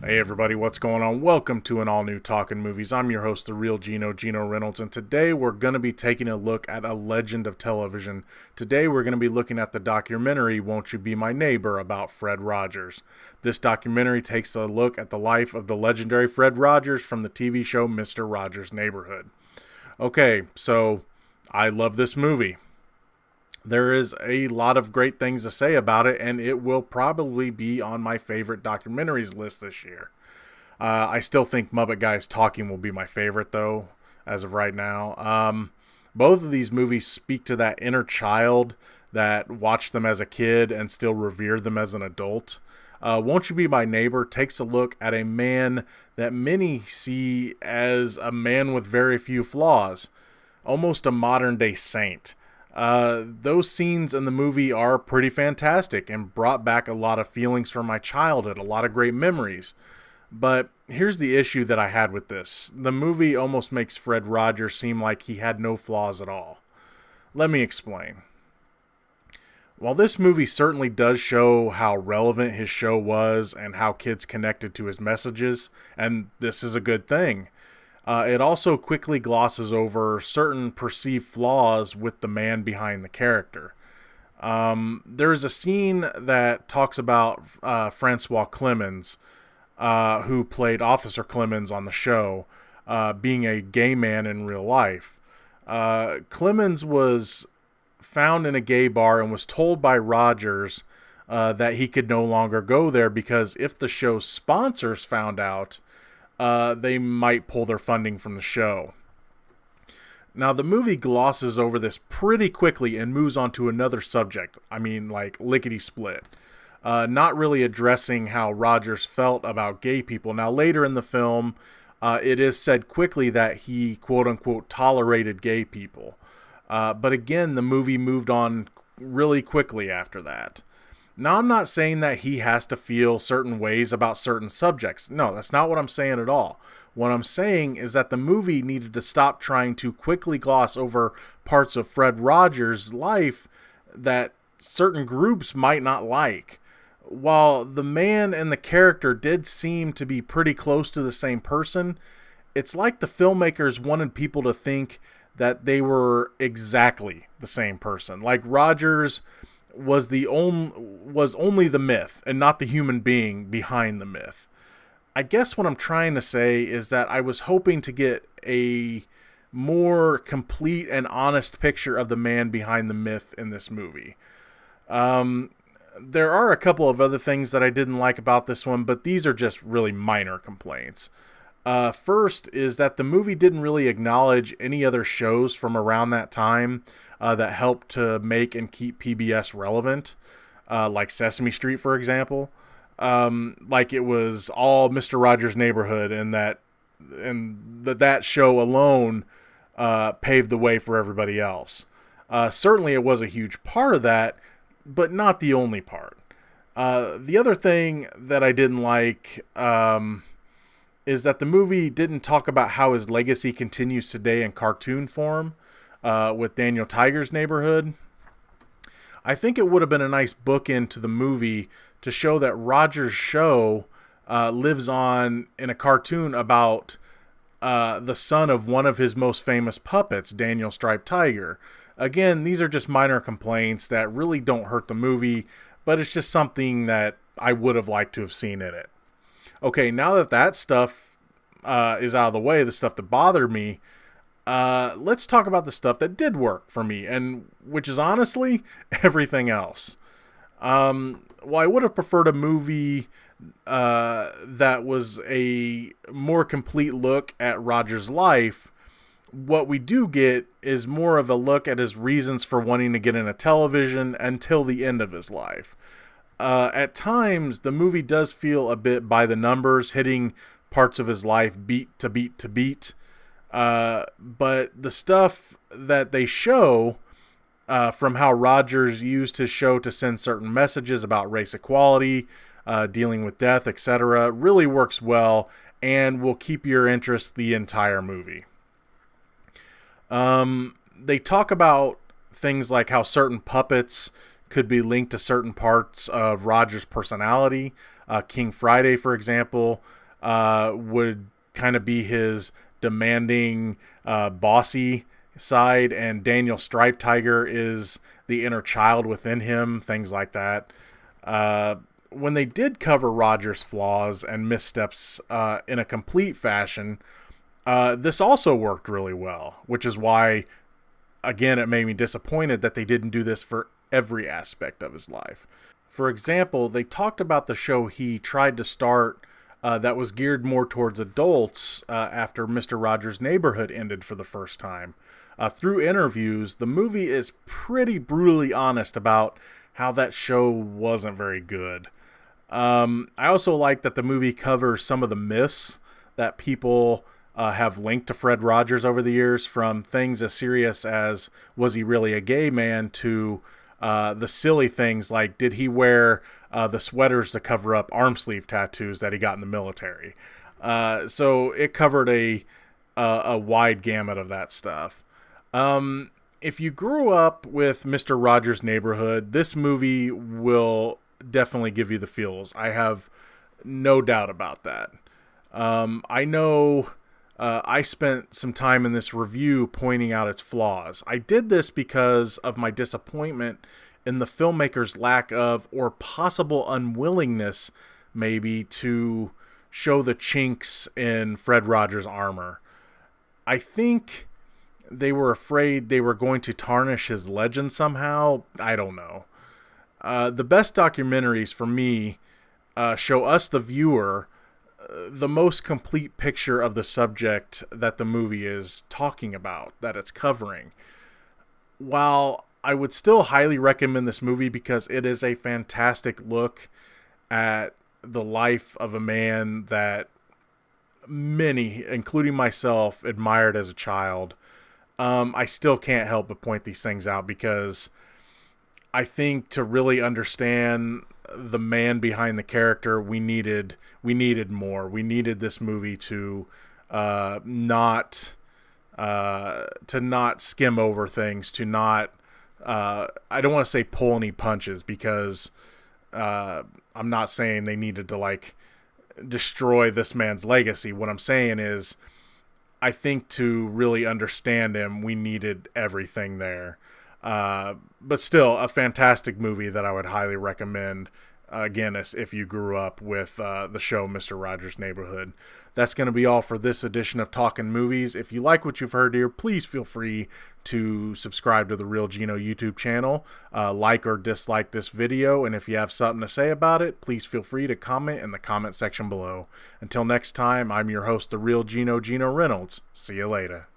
Hey everybody, what's going on? Welcome to an all-new Talkin Movies. I'm your host, the real Geno Reynolds, and today we're going to be taking a look at a legend of television. Today we're going to be looking at the documentary, Won't You Be My Neighbor, about Fred Rogers. This documentary takes a look at the life of the legendary Fred Rogers from the TV show Mr. Rogers' Neighborhood. Okay, so I love this movie. There is a lot of great things to say about it, and it will probably be on my favorite documentaries list this year. I still think Muppet Guys Talking will be my favorite, though, as of right now. Both of these movies speak to that inner child that watched them as a kid and still revered them as an adult. Won't You Be My Neighbor takes a look at a man that many see as a man with very few flaws, almost a modern-day saint. Those scenes in the movie are pretty fantastic and brought back a lot of feelings from my childhood, a lot of great memories. But here's the issue that I had with this. The movie almost makes Fred Rogers seem like he had no flaws at all. Let me explain. While this movie certainly does show how relevant his show was and how kids connected to his messages, and this is a good thing, it also quickly glosses over certain perceived flaws with the man behind the character. There is a scene that talks about Francois Clemens, who played Officer Clemens on the show, being a gay man in real life. Clemens was found in a gay bar and was told by Rogers that he could no longer go there because if the show's sponsors found out, they might pull their funding from the show. Now, the movie glosses over this pretty quickly and moves on to another subject. I mean, like, lickety-split. Not really addressing how Rogers felt about gay people. Now, later in the film, it is said quickly that he, quote-unquote, tolerated gay people. But again, the movie moved on really quickly after that. Now, I'm not saying that he has to feel certain ways about certain subjects. No, that's not what I'm saying at all. What I'm saying is that the movie needed to stop trying to quickly gloss over parts of Fred Rogers' life that certain groups might not like. While the man and the character did seem to be pretty close to the same person, it's like the filmmakers wanted people to think that they were exactly the same person. Like Rogers was only the myth and not the human being behind the myth. I guess what I'm trying to say is that I was hoping to get a more complete and honest picture of the man behind the myth in this movie. There are a couple of other things that I didn't like about this one, but these are just really minor complaints. First is that the movie didn't really acknowledge any other shows from around that time that helped to make and keep PBS relevant, like Sesame Street, for example. Like it was all Mr. Rogers' Neighborhood, and that show alone paved the way for everybody else. Certainly, it was a huge part of that, but not the only part. The other thing that I didn't like is that the movie didn't talk about how his legacy continues today in cartoon form with Daniel Tiger's Neighborhood. I think it would have been a nice bookend to the movie to show that Rogers' show lives on in a cartoon about the son of one of his most famous puppets, Daniel Striped Tiger. Again, these are just minor complaints that really don't hurt the movie, but it's just something that I would have liked to have seen in it. Okay, now that stuff is out of the way, the stuff that bothered me, let's talk about the stuff that did work for me, and which is honestly everything else. Well, I would have preferred a movie that was a more complete look at Rogers' life. What we do get is more of a look at his reasons for wanting to get into television until the end of his life. At times, the movie does feel a bit by the numbers, hitting parts of his life beat to beat to beat. But the stuff that they show, from how Rogers used his show to send certain messages about race equality, dealing with death, etc., really works well and will keep your interest the entire movie. They talk about things like how certain puppets could be linked to certain parts of Roger's personality. King Friday, for example, would kind of be his demanding, bossy side, and Daniel Stripe Tiger is the inner child within him, things like that. When they did cover Roger's flaws and missteps in a complete fashion, this also worked really well, which is why, again, it made me disappointed that they didn't do this for every aspect of his life. For example, they talked about the show he tried to start that was geared more towards adults after Mr. Rogers' Neighborhood ended for the first time. Through interviews, the movie is pretty brutally honest about how that show wasn't very good. I also like that the movie covers some of the myths that people have linked to Fred Rogers over the years, from things as serious as was he really a gay man to the silly things like did he wear the sweaters to cover up arm sleeve tattoos that he got in the military. So it covered a wide gamut of that stuff. If you grew up with Mr. Rogers' Neighborhood, this movie will definitely give you the feels. I have no doubt about that. I know I spent some time in this review pointing out its flaws. I did this because of my disappointment in the filmmaker's lack of, or possible unwillingness maybe, to show the chinks in Fred Rogers' armor. I think they were afraid they were going to tarnish his legend somehow. I don't know. The best documentaries for me show us, the viewer, the most complete picture of the subject that the movie is talking about, that it's covering. While I would still highly recommend this movie because it is a fantastic look at the life of a man that many, including myself, admired as a child, I still can't help but point these things out because I think to really understand the man behind the character, we needed more. We needed this movie to not skim over things, to not I don't want to say pull any punches, because I'm not saying they needed to like destroy this man's legacy. What I'm saying is, I think to really understand him, we needed everything there. But still, a fantastic movie that I would highly recommend, again, if you grew up with the show Mr. Rogers' Neighborhood. That's going to be all for this edition of Talkin Movies. If you like what you've heard here, please feel free to subscribe to the Real Geno YouTube channel, like or dislike this video, and if you have something to say about it, please feel free to comment in the comment section below. Until next time, I'm your host, the Real Geno, Geno Reynolds. See you later.